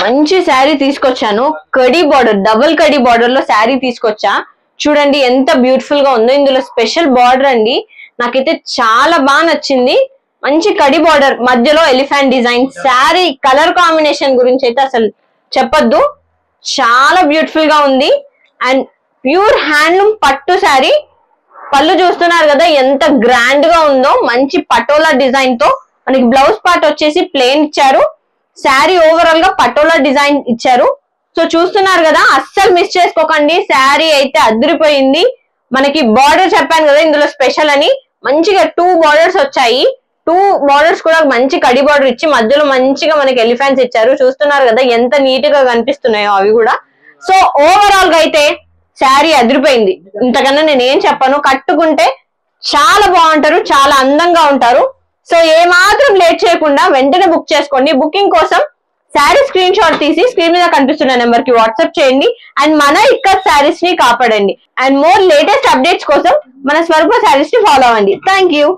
మంచి శారీ తీసుకొచ్చాను. కడి border, double కడి border లో శారీ తీసుకొచ్చా. చూడండి ఎంత బ్యూటిఫుల్ గా ఉందో. ఇందులో స్పెషల్ బార్డర్ అండి, నాకైతే చాలా బాగా నచ్చింది. మంచి కడి బార్డర్, మధ్యలో elephant design. Sari colour combination గురించి అయితే అసలు చెప్పొద్దు, చాలా బ్యూటిఫుల్ గా ఉంది. అండ్ ప్యూర్ హ్యాండ్లూమ్ పట్టు శారీ. పళ్ళు చూస్తున్నారు కదా ఎంత గ్రాండ్ గా ఉందో, మంచి పటోలా డిజైన్ తో. మనకి బ్లౌజ్ పార్ట్ వచ్చేసి ప్లెయిన్ ఇచ్చారు. శారీ ఓవరాల్ గా పటోలా డిజైన్ ఇచ్చారు. సో చూస్తున్నారు కదా, అస్సలు మిస్ చేసుకోకండి. శారీ అయితే అదిరిపోయింది. మనకి బార్డర్ చెప్పాను కదా ఇందులో స్పెషల్ అని, మంచిగా 2 బార్డర్స్ వచ్చాయి. 2 బార్డర్స్ కూడా మంచి కడి బార్డర్ ఇచ్చి మధ్యలో మంచిగా మనకి ఎలిఫెంట్స్ ఇచ్చారు. చూస్తున్నారు కదా ఎంత నీట్ గా కనిపిస్తున్నాయో అవి కూడా. సో ఓవరాల్ గా అయితే శారీ అదిరిపోయింది. ఇంతకన్నా నేను ఏం చెప్పను. కట్టుకుంటే చాలా బాగుంటారు, చాలా అందంగా ఉంటారు. సో ఏ మాత్రం లేట్ చేయకుండా వెంటనే బుక్ చేసుకోండి. బుకింగ్ కోసం శారీ స్క్రీన్ షాట్ తీసి స్క్రీన్ మీద కనిపిస్తున్న నెంబర్ కి వాట్సాప్ చేయండి. అండ్ మన ఇక్కడ శారీస్ ని కాపాడండి. అండ్ మోర్ లేటెస్ట్ అప్డేట్స్ కోసం మన స్వర్గ శారీస్ ని ఫాలో అవ్వండి. Thank you.